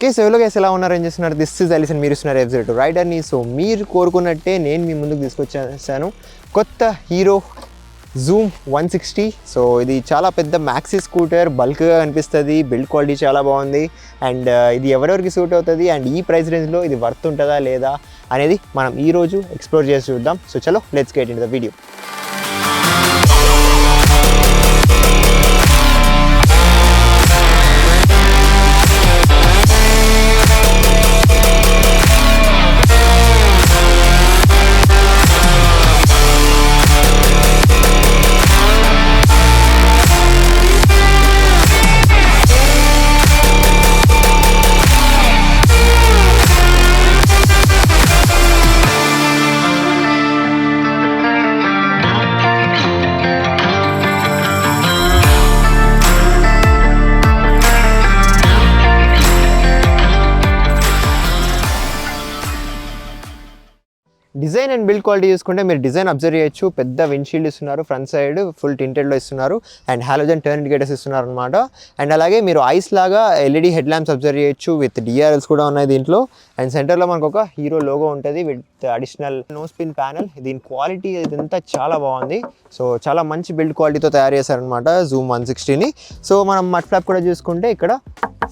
Okay, so ఎవరో guys ఎలా ఉన్నారు, ఏం చేస్తున్నారు? దిస్ ఇస్ అలిసన్, మీరు ఇస్తున్నారు F02 రైడర్ని. సో మీరు కోరుకున్నట్టే నేను మీ ముందుకు తీసుకొచ్చేసాను కొత్త హీరో జూమ్ 160. సో ఇది చాలా పెద్ద మ్యాక్సీ స్కూటర్, బల్క్గా కనిపిస్తుంది, బిల్డ్ క్వాలిటీ చాలా బాగుంది. అండ్ ఇది ఎవరెవరికి సూట్ అవుతుంది అండ్ ఈ ప్రైస్ రేంజ్లో ఇది వర్త్ ఉంటుందా లేదా అనేది మనం ఈరోజు ఎక్స్ప్లోర్ చేసి చూద్దాం. సో చలో let's get in the video. Design and build quality చూసుకుంటే మీరు డిజైన్ అబ్జర్వ్ చేయొచ్చు. పెద్ద విండ్షీల్డ్ ఇస్తున్నారు, ఫ్రంట్ సైడ్ ఫుల్ టింటెడ్లో ఇస్తున్నారు అండ్ హాలోజన్ టర్న్ ఇండికేటర్స్ ఇస్తున్నారు అనమాట. అండ్ అలాగే మీరు ఐస్ లాగా ఎల్ఈడి హెడ్ ల్యాంప్స్ అబ్జర్వ్ చేయొచ్చు, విత్ డిఆర్ఎల్స్ కూడా ఉన్నాయి దీంట్లో. అండ్ సెంటర్లో మనకు ఒక హీరో లోగో ఉంటుంది with additional no spin panel. దీని క్వాలిటీ ఇదంతా చాలా బాగుంది. సో చాలా మంచి బిల్డ్ క్వాలిటీతో తయారు చేశారనమాట జూమ్ 160ని. సో మనం మడ్ ఫ్లాప్ కూడా చూసుకుంటే ఇక్కడ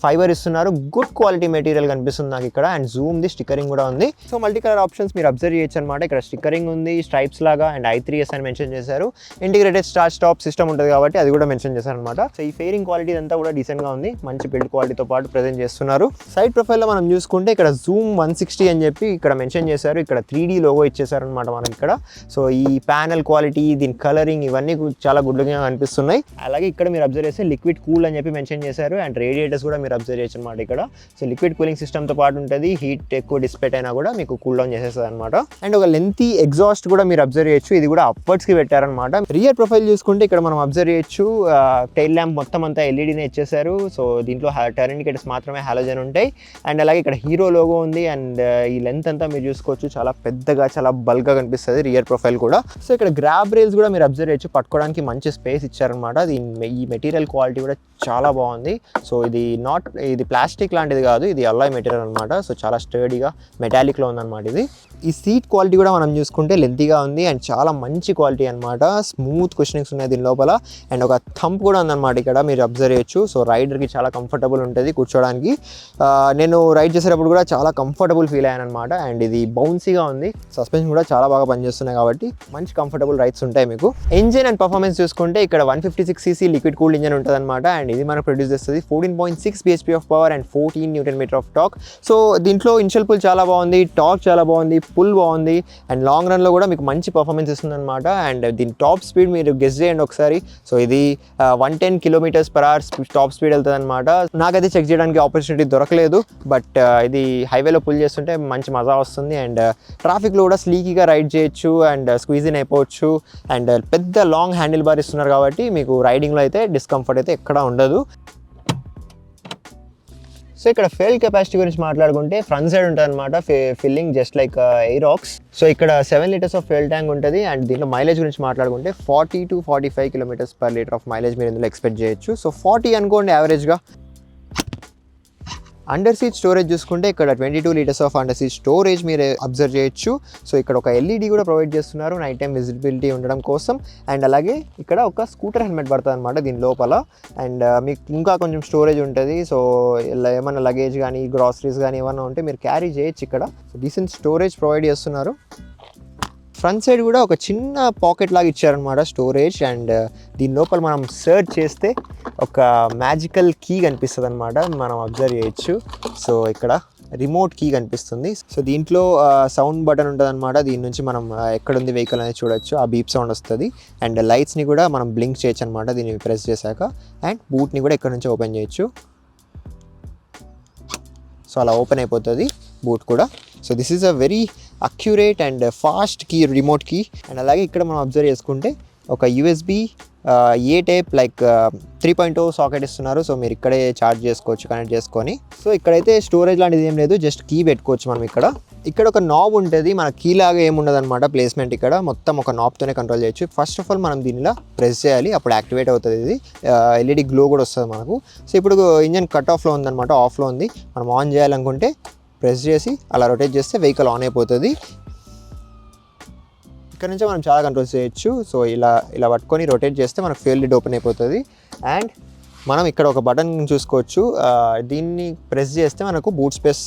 ఫైబర్ ఇస్తున్నారు, గుడ్ క్వాలిటీ మెటీరియల్ కనిపిస్తుంది నాకు ఇక్కడ. అండ్ జూమ్ది స్టిక్కరింగ్ కూడా ఉంది. సో మల్టీ కలర్ ఆప్షన్స్ మీరు అబ్జర్వ్ చేయొచ్చు అనమాట. ఇక్కడ స్టిక్కరింగ్ ఉంది, స్ట్రైప్స్ లాగా, అండ్ i3s అని మెన్షన్ చేశారు. ఇంటిగ్రేటెడ్ స్టార్ట్ స్టాప్ సిస్టమ్ ఉంటుంది కాబట్టి అది కూడా మెన్షన్ చేశారు అనమాట. సో ఈ ఫెయిరింగ్ క్వాలిటీ అంతా కూడా డీసెంట్గా ఉంది, మంచి బిల్డ్ క్వాలిటీతో పాటు ప్రెజెంట్ చేస్తున్నారు. సైడ్ ప్రొఫైల్లో మనం చూసుకుంటే ఇక్కడ జూమ్ 160 అని చెప్పి ఇక్కడ మెన్షన్ చేశారు. ఇక్కడ 3D లోగో ఇచ్చేసారు అనమాట మనకి ఇక్కడ. సో ఈ ప్యానల్ క్వాలిటీ, దీని కలరింగ్ ఇవన్నీ చాలా గుడ్లుగా కనిపిస్తున్నాయి. అలాగే ఇక్కడ మీరు అబ్జర్వ్ చేస్తే లిక్విడ్ కూల్ అని చెప్పి మెన్షన్ చేశారు. అండ్ రేడియేటర్స్ కూడా మీరు అబ్జర్వ్ చేయొచ్చు అనమాట ఇక్కడ. సో లిక్విడ్ కూలింగ్ సిస్టమ్తో పాటు ఉంటుంది, హీట్ ఎక్కువ డిస్పెట్ అయినా కూడా మీకు కూల్ డౌన్ చేసేస్తుంది అనమాట. అండ్ ఒక లెంతీ ఎగ్జాస్ట్ కూడా మీరు అబ్జర్వ్ చేయొచ్చు, ఇది కూడా అప్వర్డ్స్కి పెట్టారనమాట. రియర్ ప్రొఫైల్ చూసుకుంటే ఇక్కడ మనం అబ్జర్వ్ చేయొచ్చు, టైల్ ల్యాంప్ మొత్తం అంతా ఎల్ఈడీనే ఇచ్చేసారు. సో దీంట్లో టర్న్ ఇండికేటర్స్ మాత్రమే హాలోజన్ ఉంటాయి. అండ్ అలాగే ఇక్కడ హీరో లోగో ఉంది. అండ్ ఈ లెంత్ అంతా మీరు చూసుకోవచ్చు, చాలా పెద్దగా చాలా బల్క్గా కనిపిస్తుంది రియర్ ప్రొఫైల్ కూడా. సో ఇక్కడ గ్రాబ్ రైల్స్ కూడా మీరు అబ్జర్వ్ చేయొచ్చు, పట్టుకోవడానికి మంచి స్పేస్ ఇచ్చారనమాట. ఈ మెటీరియల్ క్వాలిటీ కూడా చాలా బాగుంది. సో ఇది ప్లాస్టిక్ లాంటిది కాదు, ఇది అల్లాయ్ మెటీరియల్ అనమాట. సో చాలా స్టర్డీగా మెటాలిక్లో ఉందన్నమాట ఇది. ఈ సీట్ క్వాలిటీ కూడా మనం చూసుకుంటే లెంతీగా ఉంది అండ్ చాలా మంచి క్వాలిటీ అనమాట. స్మూత్ కుషనింగ్స్ ఉన్నాయి దీని లోపల. అండ్ ఒక థంప్ కూడా ఉందన్నమాట ఇక్కడ మీరు అబ్జర్వ్ చేయొచ్చు. సో రైడర్కి చాలా కంఫర్టబుల్ ఉంటుంది కూర్చోడానికి. నేను రైడ్ చేసేటప్పుడు కూడా చాలా కంఫర్టబుల్ ఫీల్ అయ్యాను అనమాట. అండ్ ఇది బౌన్సీగా ఉంది, సస్పెన్షన్ కూడా చాలా బాగా పనిచేస్తున్నాయి కాబట్టి మంచి కంఫర్టబుల్ రైడ్స్ ఉంటాయి మీకు. ఇంజిన్ అండ్ పర్ఫార్మెన్స్ చూసుకుంటే ఇక్కడ 156cc లిక్విడ్ కూల్డ్ ఇంజిన్ ఉంటుంది అనమాట. అండ్ ఇది మనకు ప్రొడ్యూస్ చేస్తుంది 14.6 bhp of power and 14 Nm of torque. So దీంట్లో ఇనిషియల్ పుల్ చాలా బాగుంది, టార్క్ చాలా బాగుంది, పుల్ బాగుంది. అండ్ లాంగ్ రన్లో కూడా మీకు మంచి పర్ఫార్మెన్స్ ఇస్తుంది అనమాట. అండ్ దీని టాప్ స్పీడ్ మీరు గెస్ చేయండి ఒకసారి. సో ఇది 110 km/h టాప్ స్పీడ్ వెళ్తుంది అనమాట. నాకైతే చెక్ చేయడానికి ఆపర్చునిటీ దొరకలేదు, బట్ ఇది హైవేలో పుల్ చేస్తుంటే మంచి మజా వస్తుంది. అండ్ ట్రాఫిక్లో కూడా స్లీకీగా రైడ్ చేయొచ్చు అండ్ స్క్వీజ్ ఇన్ అయిపోవచ్చు. అండ్ పెద్ద లాంగ్ హ్యాండిల్ బార్ ఇస్తున్నారు కాబట్టి మీకు రైడింగ్లో అయితే డిస్కంఫర్ట్ అయితే ఎక్కడా ఉండదు. సో ఇక్కడ ఫెయిల్ కెపాసిటీ గురించి మాట్లాడుకుంటే ఫ్రంట్ సైడ్ ఉంటుంది అనమాట ఫిల్లింగ్ జస్ట్ లైక్ ఎయిరాక్స్. సో ఇక్కడ 7 liters ఆఫ్ ఫెయిల్ ట్యాంక్ ఉంటుంది. అండ్ దీంట్లో మైలేజ్ గురించి మాట్లాడుకుంటే 40 to 45 km/L ఆఫ్ మైలేజ్ మీరు ఇందులో ఎక్స్పెక్ట్ చేయొచ్చు. సో 40 అనుకోండి యావరేజ్గా. అండర్ సీట్ స్టోరేజ్ చూసుకుంటే ఇక్కడ 22 liters of under seat storage మీరు అబ్జర్వ్ చేయొచ్చు. సో ఇక్కడ ఒక ఎల్ఈడి కూడా ప్రొవైడ్ చేస్తున్నారు నైట్ టైం విజిబిలిటీ ఉండడం కోసం. అండ్ అలాగే ఇక్కడ ఒక స్కూటర్ హెల్మెట్ పడుతుంది అనమాట దీని లోపల. అండ్ మీకు ఇంకా కొంచెం స్టోరేజ్ ఉంటుంది. సో ఏమన్నా లగేజ్ కానీ గ్రాసరీస్ కానీ ఏమన్నా ఉంటే మీరు క్యారీ చేయొచ్చు ఇక్కడ. డీసెంట్ స్టోరేజ్ ప్రొవైడ్ చేస్తున్నారు. ఫ్రంట్ సైడ్ కూడా ఒక చిన్న పాకెట్ లాగా ఇచ్చారనమాట స్టోరేజ్. అండ్ దీని లోపల మనం సర్చ్ చేస్తే ఒక మ్యాజికల్ కీ కనిపిస్తుంది అనమాట, మనం అబ్జర్వ్ చేయొచ్చు. సో ఇక్కడ రిమోట్ కీ కనిపిస్తుంది. సో దీంట్లో సౌండ్ బటన్ ఉంటుంది అనమాట. దీని నుంచి మనం ఎక్కడుంది వెహికల్ అనేది చూడొచ్చు, ఆ బీప్ సౌండ్ వస్తుంది. అండ్ లైట్స్ని కూడా మనం బ్లింక్ చేయొచ్చు అనమాట దీన్ని ప్రెస్ చేశాక. అండ్ బూట్ని కూడా ఇక్కడ నుంచి ఓపెన్ చేయొచ్చు. సో అలా ఓపెన్ అయిపోతుంది బూట్ కూడా. So this is a very accurate and fast key, remote key. And అలాగే ఇక్కడ మనం అబ్జర్వ్ చేసుకుంటే ఒక USB A type like 3.0 socket ఇస్తున్నారు. సో మీరు ఇక్కడే ఛార్జ్ చేసుకోవచ్చు కనెక్ట్ చేసుకొని. సో ఇక్కడైతే స్టోరేజ్ లాంటిది ఏం లేదు, జస్ట్ కీ పెట్టుకోవచ్చు మనం. ఇక్కడ ఒక నాబ్ ఉంటుంది, మన కీ లాగా ఏముండదు అనమాట ప్లేస్మెంట్. ఇక్కడ మొత్తం ఒక నాబ్తోనే కంట్రోల్ చేయొచ్చు. ఫస్ట్ ఆఫ్ ఆల్ మనం దీనిలో ప్రెస్ చేయాలి, అప్పుడు యాక్టివేట్ అవుతుంది. ఇది ఎల్ఈడి గ్లో కూడా వస్తుంది మనకు. సో ఇప్పుడు ఇంజన్ కట్ ఆఫ్లో ఉందన్నమాట, ఆఫ్లో ఉంది. మనం ఆన్ చేయాలనుకుంటే ప్రెస్ చేసి అలా రొటేట్ చేస్తే వెహికల్ ఆన్ అయిపోతుంది. ఇక్కడ నుంచి మనం చాలా కంట్రోల్స్ చేయొచ్చు. సో ఇలా పట్టుకొని రొటేట్ చేస్తే మనకు ఫ్యూయల్ లిడ్ ఓపెన్ అయిపోతుంది. అండ్ మనం ఇక్కడ ఒక బటన్ చూసుకోవచ్చు, దీన్ని ప్రెస్ చేస్తే మనకు boot space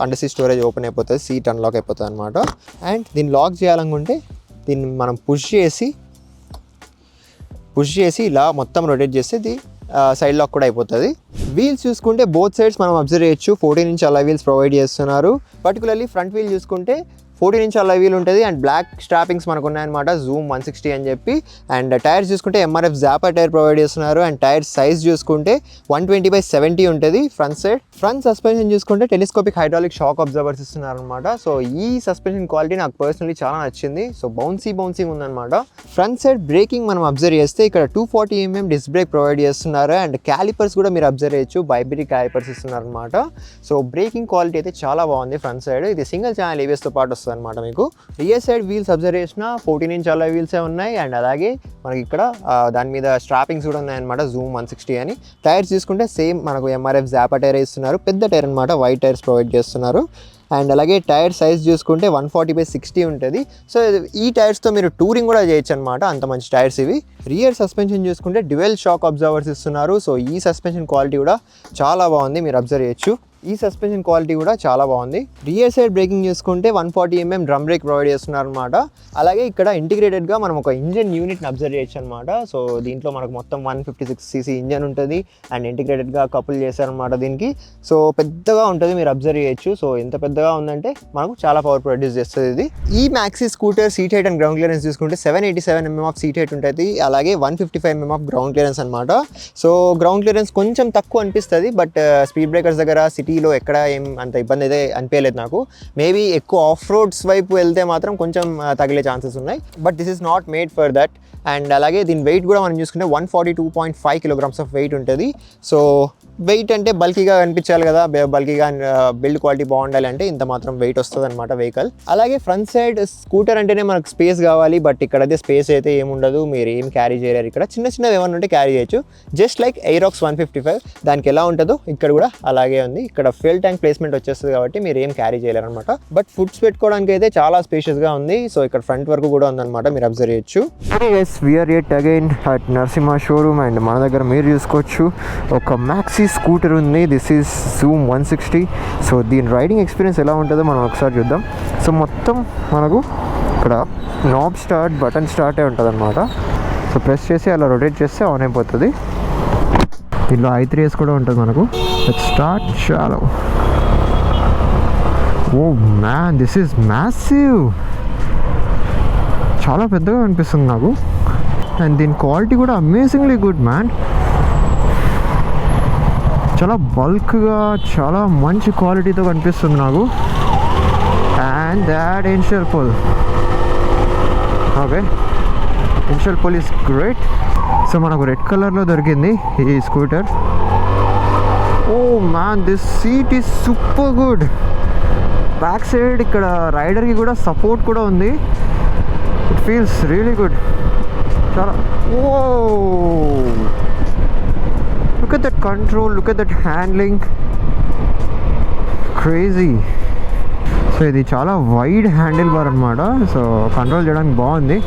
under seat storage open అయిపోతుంది, సీట్ అన్లాక్ అయిపోతుంది అనమాట. అండ్ దీన్ని లాక్ చేయాలనుకుంటే దీన్ని మనం పుష్ చేసి ఇలా మొత్తం రొటేట్ చేస్తే ఇది సైడ్ లాక్ కూడా అయిపోతుంది. వీల్స్ చూసుకుంటే బోత్ సైడ్స్ మనం అబ్జర్వ్ చేయొచ్చు 14 ఇంచ్ అలా వీల్స్ ప్రొవైడ్ చేస్తున్నారు. పర్టికులర్లీ ఫ్రంట్ వీల్ చూసుకుంటే 14 ఇంచ్ అలా వీల్ ఉంటుంది అండ్ బ్లాక్ స్ట్రాపింగ్స్ మనకు ఉన్నాయన్నమాట, జూమ్ 160 అని చెప్పి. అండ్ టైర్స్ చూసుకుంటే ఎంఆర్ఎఫ్ జాపా టైర్ ప్రొవైడ్ చేస్తున్నారు. అండ్ టైర్ సైజ్ చూసుకుంటే 120/70 ఉంటుంది ఫ్రంట్ సైడ్. ఫ్రంట్ సస్పెన్షన్ చూసుకుంటే టెలిస్కోపిక్ హైడ్రాలిక్ షాక్ అబ్జర్వర్స్ ఇస్తున్నారు అనమాట. సో ఈ సస్పెన్షన్ క్వాలిటీ నాకు పర్సనలీ చాలా నచ్చింది. సో బౌన్సీ ఉందన్నమాట. ఫ్రంట్ సైడ్ బ్రేకింగ్ మనం అబ్జర్వ్ చేస్తే ఇక్కడ 240 mm డిస్క్ బ్రేక్ ప్రొవైడ్ చేస్తున్నారు. అండ్ క్యాలిపర్స్ కూడా మీరు అబ్జర్వ్ చేయొచ్చు, బైబిరీ క్యాలిపర్స్ ఇస్తున్నారు అనమాట. సో బ్రేకింగ్ క్వాలిటీ అయితే చాలా బాగుంది ఫ్రంట్ సైడ్. ఇది సింగిల్ ఛానల్ ABSతో పాటు వస్తుంది అనమాట. మీకు రియర్ సైడ్ వీల్స్ అబ్జర్వ్ చేసిన 14 ఇంచ్ అలా వీల్సే ఉన్నాయి. అండ్ అలాగే మనకి ఇక్కడ దాని మీద స్ట్రాపింగ్స్ కూడా ఉన్నాయన్నమాట, జూమ్ 160 అని. టైర్స్ తీసుకుంటే సేమ్ మనకు ఎంఆర్ఎఫ్ జాపా టైర్ ఇస్తున్నారు, పెద్ద టైర్ అనమాట, వైట్ టైర్స్ ప్రొవైడ్ చేస్తున్నారు. అండ్ అలాగే టైర్ సైజ్ చూసుకుంటే 140/60 ఉంటుంది. సో ఈ టైర్స్తో మీరు టూరింగ్ కూడా చేయొచ్చు అనమాట, అంత మంచి టైర్స్ ఇవి. రియర్ సస్పెన్షన్ చూసుకుంటే డ్యుయల్ షాక్ అబ్జర్వర్స్ ఇస్తున్నారు. సో ఈ సస్పెన్షన్ క్వాలిటీ కూడా చాలా బాగుంది, మీరు అబ్జర్వ్ చేయొచ్చు. ఈ సస్పెన్షన్ క్వాలిటీ కూడా చాలా బాగుంది. రియర్ సైడ్ బ్రేకింగ్ చూసుకుంటే 140 mm డ్రమ్ బ్రేక్ ప్రొవైడ్ చేస్తున్నారు అనమాట. అలాగే ఇక్కడ ఇంటిగ్రేటెడ్గా మనం ఒక ఇంజన్ యూనిట్ని అబ్జర్వ్ చేయొచ్చు అనమాట. సో దీంట్లో మనకు మొత్తం 156cc ఇంజన్ ఉంటుంది అండ్ ఇంటిగ్రేటెడ్గా కపుల్ చేశారనమాట దీనికి. సో పెద్దగా ఉంటుంది, మీరు అబ్జర్వ్ చేయొచ్చు. సో ఎంత పెద్దగా ఉందంటే మనకు చాలా పవర్ ప్రొడ్యూస్ చేస్తుంది ఇది. ఈ maxi scooter seat height and ground clearance చూసుకుంటే 787 mm ఆఫ్ సీట్ హైట్ ఉంటుంది, అలాగే 155 mm ఆఫ్ గ్రౌండ్ క్లియరెన్స్ అనమాట. సో గ్రౌండ్ క్లియరెన్స్ కొంచెం తక్కువ అనిపిస్తుంది, బట్ స్పీడ్ బ్రేకర్స్ దగ్గర సిటీలో ఎక్కడ ఏం అంత ఇబ్బంది అయితే అనిపించలేదు నాకు. మేబీ ఎక్కువ ఆఫ్ రోడ్స్ వైపు వెళ్తే మాత్రం కొంచెం తగిలే ఛాన్సెస్ ఉన్నాయి, but this is not made for that. And అలాగే దీని వెయిట్ కూడా మనం చూసుకుంటే 142.5 kg ఆఫ్ వెయిట్ ఉంటుంది. సో వెయిట్ అంటే బల్కీగా కనిపించాలి కదా, బల్కీగా బిల్డ్ క్వాలిటీ బాగుండాలి అంటే ఇంత మాత్రం వెయిట్ వస్తుంది అనమాట వెహికల్. అలాగే ఫ్రంట్ సైడ్ స్కూటర్ అంటేనే మనకు స్పేస్ కావాలి, బట్ ఇక్కడ అయితే స్పేస్ అయితే ఏముండదు, మీరు ఏం క్యారీ చేయలేరు. ఇక్కడ చిన్నవి ఏమన్నా ఉంటే క్యారీ చేయొచ్చు, జస్ట్ లైక్ ఎయిరాక్స్ 155 దానికి ఎలా ఉంటుందో ఇక్కడ కూడా అలాగే ఉంది. ఇక్కడ ఫ్యూయల్ ట్యాంక్ ప్లేస్మెంట్ వచ్చేస్తుంది కాబట్టి మీరు ఏం క్యారీ చేయలేరు అనమాట. బట్ ఫుడ్స్ పెట్టుకోవడానికి అయితే చాలా స్పేషియస్గా ఉంది. సో ఇక్కడ ఫ్రంట్ వరకు కూడా ఉందన్నమాట, మీరు అబ్జర్వ్ చేయొచ్చు. We're at again at Narasimha showroom and మన దగ్గర మీరు చూసుకోవచ్చు ఒక మ్యాక్సీ స్కూటర్ ఉంది. This is zoom 160. సో దీని రైడింగ్ ఎక్స్పీరియన్స్ ఎలా ఉంటుందో మనం ఒకసారి చూద్దాం. సో మొత్తం మనకు ఇక్కడ నాబ్ స్టార్ట్, బటన్ స్టార్టే ఉంటుంది అనమాట. సో ప్రెస్ చేసి అలా రొటేట్ చేస్తే ఆన్ అయిపోతుంది. దీనిలో i3s కూడా ఉంటుంది మనకు. స్టార్ట్ చాలు. ఓ మ్యాన్, దిస్ ఈజ్ మ్యాసివ్, చాలా పెద్దగా అనిపిస్తుంది నాకు. అండ్ దీని క్వాలిటీ కూడా అమేజింగ్లీ గుడ్ మ్యాన్, చాలా బల్క్గా చాలా మంచి క్వాలిటీతో కనిపిస్తుంది నాకు. And that initial pull, okay, initial pull is great. So మనకు రెడ్ కలర్లో దొరికింది ఈ scooter. Oh man, this seat is super good. Back side ఇక్కడ రైడర్కి కూడా సపోర్ట్ కూడా ఉంది. ఇట్ ఫీల్స్ రియలీ గుడ్ చాలా. ఓ look at that control, look at that handling, crazy. So ఇది చాలా వైడ్ హ్యాండిల్ బార్ అనమాట. సో కంట్రోల్ చేయడానికి బాగుంది.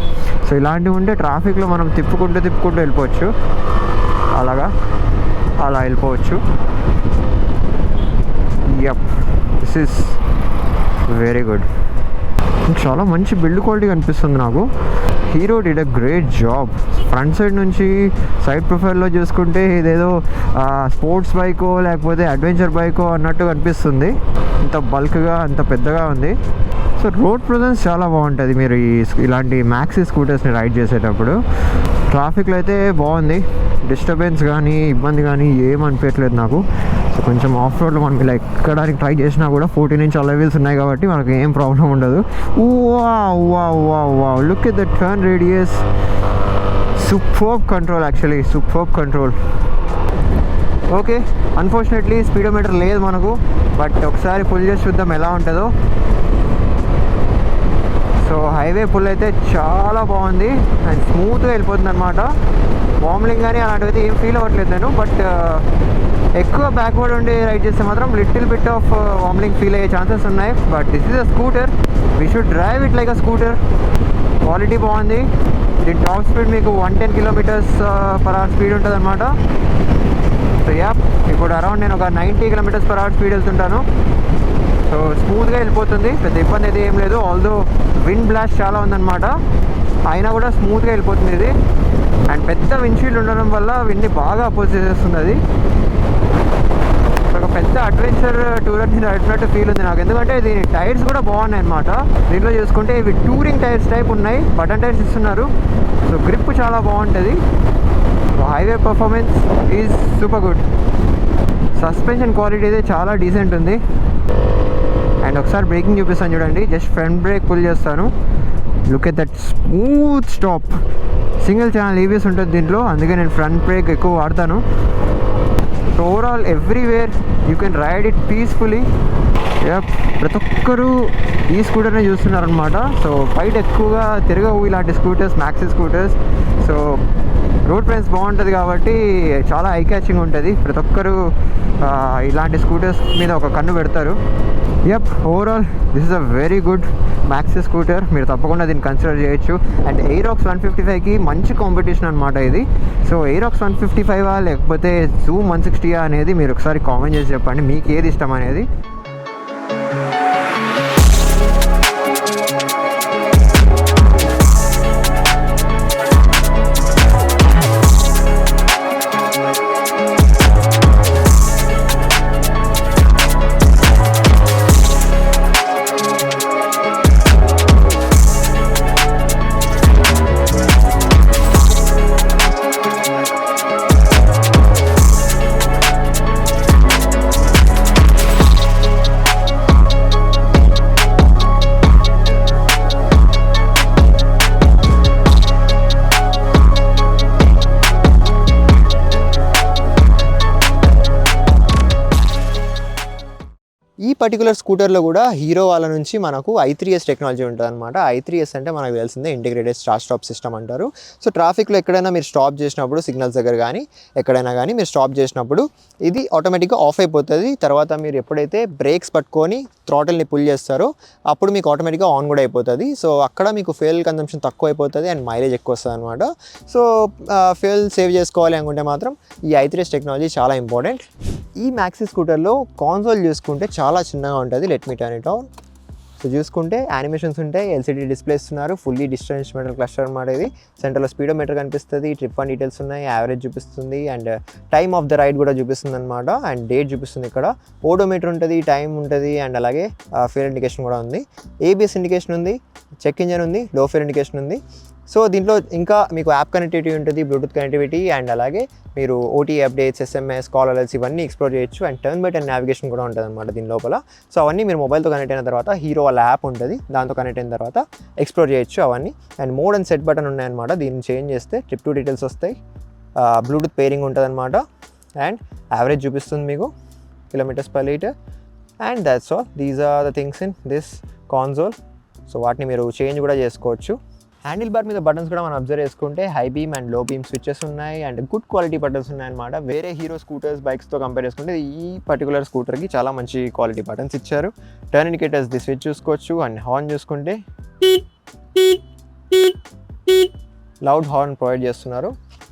సో ఇలాంటివి ఉంటే ట్రాఫిక్లో మనం తిప్పుకుంటూ వెళ్ళిపోవచ్చు, అలా వెళ్ళిపోవచ్చు. Yup, this is very good. చాలా మంచి బిల్డ్ క్వాలిటీ కనిపిస్తుంది నాకు. Hero did a great job. Front side నుంచి సైడ్ ప్రొఫైల్లో చూసుకుంటే ఇదేదో స్పోర్ట్స్ బైకో లేకపోతే అడ్వెంచర్ బైకో అన్నట్టు కనిపిస్తుంది, ఇంత బల్క్గా అంత పెద్దగా ఉంది. సో రోడ్ ప్రెజెన్స్ చాలా బాగుంటుంది మీరు ఇలాంటి మ్యాక్సీ స్కూటర్స్ని రైడ్ చేసేటప్పుడు. ట్రాఫిక్లో అయితే బాగుంది, డిస్టర్బెన్స్ కానీ ఇబ్బంది కానీ ఏం అనిపించట్లేదు నాకు. సో కొంచెం ఆఫ్ రోడ్లో మనం ఇలా ఎక్కడానికి ట్రై చేసినా కూడా 14 ఇంచ్ అలా వీల్స్ ఉన్నాయి కాబట్టి మనకు ఏం ప్రాబ్లం ఉండదు. Wow, look at the turn radius, superb control, actually superb control. Okay, unfortunately speedometer లేదు మనకు, బట్ ఒకసారి పుల్ చేసి చూద్దాం ఎలా ఉంటుందో. సో హైవే పుల్ అయితే చాలా బాగుంది అండ్ స్మూత్గా వెళ్ళిపోతుంది అనమాట. వార్మ్లింగ్ కానీ అలాంటివి ఏం ఫీల్ అవ్వట్లేదు నేను, బట్ ఎక్కువ బ్యాక్వర్డ్ ఉండి రైడ్ చేస్తే మాత్రం లిటిల్ బిట్ ఆఫ్ వార్మ్లింగ్ ఫీల్ అయ్యే ఛాన్సెస్ ఉన్నాయి. But this is a scooter, we should drive it like a scooter. Quality బాగుంది. దీని టాప్ స్పీడ్ మీకు 110 km/h స్పీడ్ ఉంటుంది అనమాట. సో యా, ఇప్పుడు అరౌండ్ నేను ఒక 90 km/h స్పీడ్ వెళ్తుంటాను. సో స్మూత్గా వెళ్ళిపోతుంది, పెద్ద ఇబ్బంది అయితే ఏం లేదు. ఆల్దో విండ్ బ్లాస్ట్ చాలా ఉందన్నమాట, అయినా కూడా స్మూత్గా వెళ్ళిపోతుంది ఇది. అండ్ పెద్ద విండ్షీల్డ్ ఉండడం వల్ల విండ్ని బాగా అపోజ్ చేసేస్తుంది అది. ఒక పెద్ద అడ్వెంచర్ టూర్ అని నడిపినట్టు ఫీల్ ఉంది నాకు, ఎందుకంటే దీని టైర్స్ కూడా బాగున్నాయి అనమాట. దీంట్లో చూసుకుంటే ఇవి టూరింగ్ టైర్స్ టైప్ ఉన్నాయి, బటన్ టైర్స్ ఇస్తున్నారు. సో గ్రిప్ చాలా బాగుంటుంది. Highway performance is super good. Suspension quality అయితే చాలా డీసెంట్ ఉంది. అండ్ ఒకసారి బ్రేకింగ్ చూపిస్తాను చూడండి, జస్ట్ ఫ్రంట్ బ్రేక్ పుల్ చేస్తాను. Look at that smooth stop. Single channel EBS ఉంటుంది దీంట్లో, అందుకే నేను ఫ్రంట్ బ్రేక్ ఎక్కువ వాడతాను. So overall everywhere you can ride it peacefully. ప్రతి ఒక్కరూ ఈ స్కూటర్ని చూస్తున్నారనమాట. సో బయట ఎక్కువగా తిరగవు ఇలాంటి scooters, maxi scooters. So road presence బాగుంటుంది కాబట్టి చాలా ఐ క్యాచింగ్ ఉంటుంది. ప్రతి ఒక్కరూ ఇలాంటి స్కూటర్స్ మీద ఒక కన్ను పెడతారు. Overall this is a very good maxi scooter, మీరు తప్పకుండా దీన్ని కన్సిడర్ చేయొచ్చు. అండ్ ఎయిరాక్స్ 155కి మంచి కాంపిటీషన్ అనమాట ఇది. సో ఎయిరాక్స్ 155 లేకపోతే జూమ్ 160 అనేది మీరు ఒకసారి కామెంట్ చేసి చెప్పండి మీకు ఏది ఇష్టం అనేది. ఈ పర్టికులర్ స్కూటర్లో కూడా హీరో వాళ్ళ నుంచి మనకు i3s టెక్నాలజీ ఉంటుంది అనమాట. i3s అంటే మనకు తెలిసిందే ఇంటిగ్రేటెడ్ స్టార్ట్ స్టాప్ సిస్టమ్ అంటారు. సో ట్రాఫిక్లో ఎక్కడైనా మీరు స్టాప్ చేసినప్పుడు, సిగ్నల్స్ దగ్గర కానీ ఎక్కడైనా కానీ మీరు స్టాప్ చేసినప్పుడు ఇది ఆటోమేటిక్గా ఆఫ్ అయిపోతుంది. తర్వాత మీరు ఎప్పుడైతే బ్రేక్స్ పట్టుకొని థ్రాటిల్ని పుల్ చేస్తారో అప్పుడు మీకు ఆటోమేటిక్గా ఆన్ కూడా అయిపోతుంది. సో అక్కడ మీకు ఫ్యూయల్ కన్సంప్షన్ తక్కువ అయిపోతుంది అండ్ మైలేజ్ ఎక్కువ వస్తుంది అనమాట. సో ఫ్యూయల్ సేవ్ చేసుకోవాలి అనుకుంటే మాత్రం ఈ i3s టెక్నాలజీ చాలా ఇంపార్టెంట్. ఈ మ్యాక్సీ స్కూటర్లో కాన్సోల్ చూసుకుంటే చాలా చిన్నగా ఉంటుంది. Let me turn it on. So చూసుకుంటే యానిమేషన్స్ ఉంటాయి, LCD డిస్ప్లే ఇస్తున్నారు, ఫుల్లీ డిజిటల్ ఇన్స్ట్రుమెంటల్ క్లస్టర్ అనమాట ఇది. సెంటర్లో స్పీడోమీటర్ కనిపిస్తుంది, ట్రిప్ 1 డీటెయిల్స్ ఉన్నాయి, యావరేజ్ చూపిస్తుంది and time of the ride కూడా చూపిస్తుంది అనమాట. అండ్ డేట్ చూపిస్తుంది. ఇక్కడ ఓడోమీటర్ ఉంటుంది, టైం ఉంటుంది అండ్ అలాగే ఫ్యూయల్ ఇండికేషన్ కూడా ఉంది. ABS ఇండికేషన్ ఉంది, చెక్ ఇంజన్ ఉంది, లో ఫ్యూయల్ ఇండికేషన్ ఉంది. సో దీంట్లో ఇంకా మీకు యాప్ కనెక్టివిటీ ఉంటుంది, బ్లూటూత్ కనెక్టివిటీ అండ్ అలాగే మీరు OTA updates, SMS, call alerts ఇవన్నీ ఎక్స్ప్లోర్ చేయొచ్చు. And turn by turn navigation కూడా ఉంటుంది అనమాట దీని లోపల. సో అవన్నీ మీరు మొబైల్తో కనెక్ట్ అయిన తర్వాత హీరో వాళ్ళ యాప్ ఉంటుంది, దాంతో కనెక్ట్ అయిన తర్వాత ఎక్స్ప్లోర్ చేయొచ్చు అవన్నీ. And mode and set button ఉన్నాయన్నమాట. దీన్ని చేంజ్ చేస్తే ట్రిప్ 2 డీటెయిల్స్ వస్తాయి, బ్లూటూత్ పేరింగ్ ఉంటుంది అనమాట అండ్ యావరేజ్ చూపిస్తుంది మీకు km/L. And that's all. These are the things in this console. So వాటిని మీరు చేంజ్ కూడా చేసుకోవచ్చు. హ్యాండిల్ బార్ మీద బటన్స్ కూడా మనం అబ్జర్వ్ చేసుకుంటే హై బీమ్ అండ్ లో బీమ్ స్విచెస్ ఉన్నాయి అండ్ గుడ్ క్వాలిటీ బటన్స్ ఉన్నాయన్నమాట. వేరే హీరో స్కూటర్స్, బైక్స్తో కంపేర్ చేసుకుంటే ఈ పర్టికులర్ స్కూటర్కి చాలా మంచి క్వాలిటీ బటన్స్ ఇచ్చారు. టర్న్ ఇండికేటర్స్ ది స్విచ్ చూసుకోవచ్చు అండ్ హార్న్ చూసుకుంటే లౌడ్ హార్న్ ప్రొవైడ్ చేస్తున్నారు.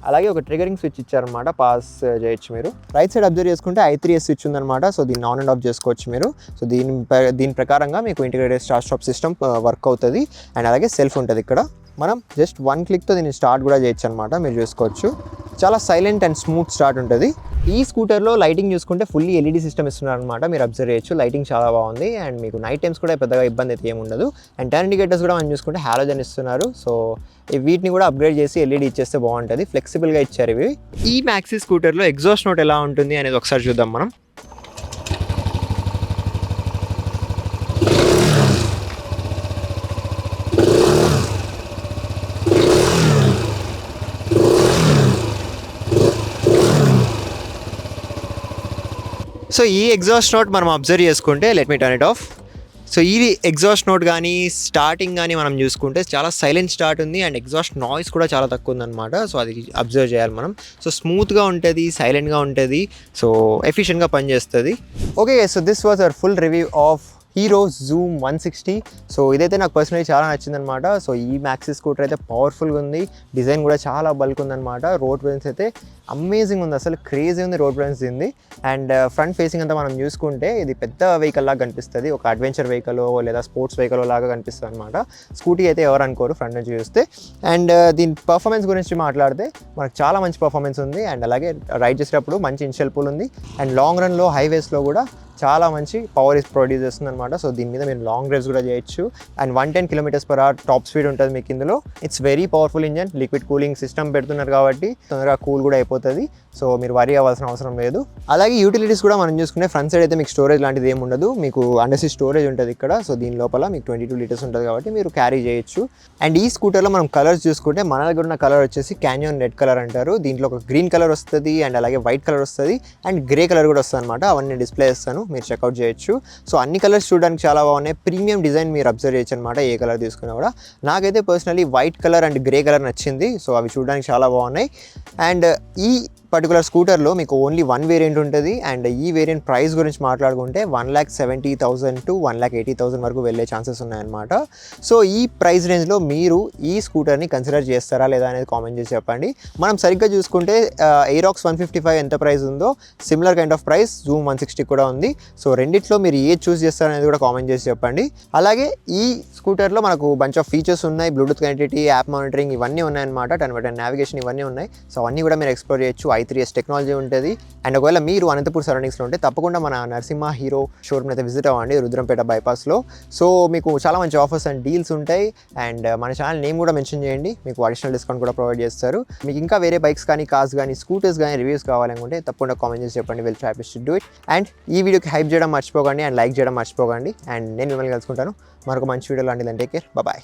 అలాగే ఒక ట్రిగరింగ్ స్విచ్ ఇచ్చారనమాట, పాస్ చేయొచ్చు మీరు. రైట్ సైడ్ అబ్జర్వ్ చేసుకుంటే i3s స్విచ్ ఉందన్నమాట. సో దీన్ని ఆన్ అండ్ ఆఫ్ చేసుకోవచ్చు మీరు. సో దీని ప్రకారంగా మీకు integrated start stop system work అవుతుంది అండ్ అలాగే సెల్ఫ్ ఉంటుంది. ఇక్కడ మనం జస్ట్ 1 క్లిక్తో దీన్ని స్టార్ట్ కూడా చేయొచ్చు అనమాట, మీరు చూసుకోవచ్చు. చాలా సైలెంట్ అండ్ స్మూత్ స్టార్ట్ ఉంటుంది. ఈ స్కూటర్లో లైటింగ్ చూసుకుంటే ఫుల్లీ LED సిస్టమ్ ఇస్తున్నారు అనమాట, మీరు అబ్జర్వ్ చేయొచ్చు. లైటింగ్ చాలా బాగుంది అండ్ మీకు నైట్ టైమ్స్ కూడా పెద్దగా ఇబ్బంది అయితే ఏమి ఉండదు. అండ్ టర్న్ ఇండికేటర్స్ కూడా మనం చూసుకుంటే హాలోజన్ ఇస్తున్నారు. సో వీటిని కూడా అప్గ్రేడ్ చేసి LED ఇచ్చేస్తే బాగుంటుంది, ఫ్లెక్సిబుల్గా ఇచ్చారు ఇవి. ఈ మ్యాక్సీ స్కూటర్లో ఎగ్జాస్ట్ నోట్ ఎలా ఉంటుంది అనేది ఒకసారి చూద్దాం మనం. సో ఈ ఎగ్జాస్ట్ నోట్ మనం అబ్జర్వ్ చేసుకుంటే let me turn it of. So ఈ ఎగ్జాస్ట్ నోట్ కానీ స్టార్టింగ్ కానీ మనం చూసుకుంటే చాలా సైలెంట్ స్టార్ట్ ఉంది అండ్ ఎగ్జాస్ట్ నాయిస్ కూడా చాలా తక్కువ ఉందన్నమాట. సో అది అబ్జర్వ్ చేయాలి మనం. సో స్మూత్గా ఉంటుంది, సైలెంట్గా ఉంటుంది, సో ఎఫిషియెంట్గా పనిచేస్తుంది. Okay, so this was our full review of hero Zoom 160. So ఇదైతే నాకు పర్సనలీ చాలా నచ్చిందనమాట. సో ఈ మ్యాక్సీ స్కూటర్ అయితే పవర్ఫుల్గా ఉంది, డిజైన్ కూడా చాలా బల్క్ ఉందన్నమాట. రోడ్ ప్రెజెన్స్ అయితే అమేజింగ్ ఉంది, అసలు క్రేజీ ఉంది రోడ్ ప్రెజెన్స్ దీనిది. అండ్ ఫ్రంట్ ఫేసింగ్ అంతా మనం చూసుకుంటే ఇది పెద్ద వెహికల్ లాగా కనిపిస్తుంది, ఒక అడ్వెంచర్ వెహికల్ లేదా స్పోర్ట్స్ వెహికల్ లాగా కనిపిస్తుంది అనమాట. స్కూటీ అయితే ఎవరు అనుకోరు ఫ్రంట్ నుంచి చూస్తే. అండ్ దీని పర్ఫార్మెన్స్ గురించి మాట్లాడితే మనకు చాలా మంచి పర్ఫార్మెన్స్ ఉంది. అండ్ అలాగే రైడ్ చేసేటప్పుడు మంచి ఇన్షియల్ పూల్ ఉంది. అండ్ లాంగ్ రన్లో హైవేస్లో కూడా చాలా మంచి పవర్ ప్రొడ్యూస్ చేస్తుంది అనమాట. సో దీని మీద మీరు లాంగ్ డ్రైవ్స్ కూడా చేయొచ్చు. అండ్ 110 km/h టాప్ స్పీడ్ ఉంటుంది మీకు ఇందులో. It's very powerful engine, liquid cooling system పెడుతున్నారు కాబట్టి తొందరగా కూల్ కూడా అయిపోతుంది. సో మీరు వరీ అవ్వాల్సిన అవసరం లేదు. అలాగే యూటిలిటీస్ కూడా మనం చూసుకుంటే ఫ్రంట్ సైడ్ అయితే మీకు స్టోరేజ్ లాంటిది ఏమి ఉండదు, మీకు అండర్ సీట్ స్టోరేజ్ ఉంటుంది ఇక్కడ. సో దీని లోపల మీకు 22 లీటర్స్ ఉంటుంది కాబట్టి మీరు క్యారీ చేయొచ్చు. అండ్ ఈ స్కూటర్లో మనం కలర్స్ చూసుకుంటే మన దగ్గర ఉన్న కలర్ వచ్చేసి క్యాన్యోన్ రెడ్ కలర్ అంటారు. దీంట్లో ఒక గ్రీన్ కలర్ వస్తుంది అండ్ అలాగే వైట్ కలర్ వస్తుంది అండ్ గ్రే కలర్ కూడా వస్తుంది అనమాట. అవన్నీ డిస్ప్లే చేస్తాను, మీరు చెక్అవుట్ చేయొచ్చు. సో అన్ని కలర్స్ చూడడానికి చాలా బాగున్నాయి. ప్రీమియం డిజైన్ మీరు అబ్జర్వ్ చేయొచ్చు అనమాట, ఏ కలర్ తీసుకున్నా కూడా. నాకైతే personally white colour and grey colour నచ్చింది. సో అవి చూడడానికి చాలా బాగున్నాయి. అండ్ ఈ పర్టికులర్ స్కూటర్లో మీకు ఓన్లీ 1 వేరియంట్ ఉంటుంది. అండ్ ఈ వేరియంట్ ప్రైస్ గురించి మాట్లాడుకుంటే 1,70,000 to 1,80,000 వరకు వెళ్ళే ఛాన్సెస్ ఉన్నాయన్నమాట. సో ఈ ప్రైస్ రేంజ్లో మీరు ఈ స్కూటర్ని కన్సిడర్ చేస్తారా లేదా అనేది కామెంట్ చేసి చెప్పండి. మనం సరిగ్గా చూసుకుంటే ఎయిరాక్స్ 155 ఎంత ప్రైస్ ఉందో similar kind of price Zoom 160 కూడా ఉంది. సో రెండిట్లో మీరు ఏది చూస్ చేస్తారనేది కూడా కామెంట్ చేసి చెప్పండి. అలాగే ఈ స్కూటర్లో మనకు బంచ్ ఆఫ్ ఫీచర్స్ ఉన్నాయి, బ్లూటూత్ కనెక్టివిటీ, యాప్ మానిటరింగ్ ఇవన్నీ ఉన్నాయన్నమాట. 10/10 నావిగేషన్ ఇవన్నీ ఉన్నాయి. సో అవన్నీ కూడా మీరు ఎక్స్ప్లోర్ చేయొచ్చు. i3s టెక్నాలజీ ఉంటుంది. అండ్ ఒకవేళ మీరు అనంతపూర్ సరౌండింగ్స్లో ఉంటే తప్పకుండా మన నరసింహ హీరో షోరూమ్ అయితే విజిట్ అవ్వండి, రుద్రంపేట బైపాస్లో. సో మీకు చాలా మంచి ఆఫర్స్ అండ్ డీల్స్ ఉంటాయి. అండ్ మన ఛానల్ నేమ్ కూడా మెన్షన్ చేయండి, మీకు అడిషనల్ డిస్కౌంట్ కూడా ప్రొవైడ్ చేస్తారు. మీకు ఇంకా వేరే బైక్స్ కానీ, కార్స్ కానీ, స్కూటర్స్ కానీ రివ్యూస్ కావాలనుకుంటే తప్పకుండా కామెంట్ చేసి చెప్పండి, will try to do it. And ఈ వీడియోకి హైప్ చేయడం మర్చిపోకండి అండ్ లైక్ చేయడం మర్చిపోకండి. అండ్ నేను మిమ్మల్ని కలుసుకుంటాను మరొక మంచి వీడియో లాంటిది. Take care, bye.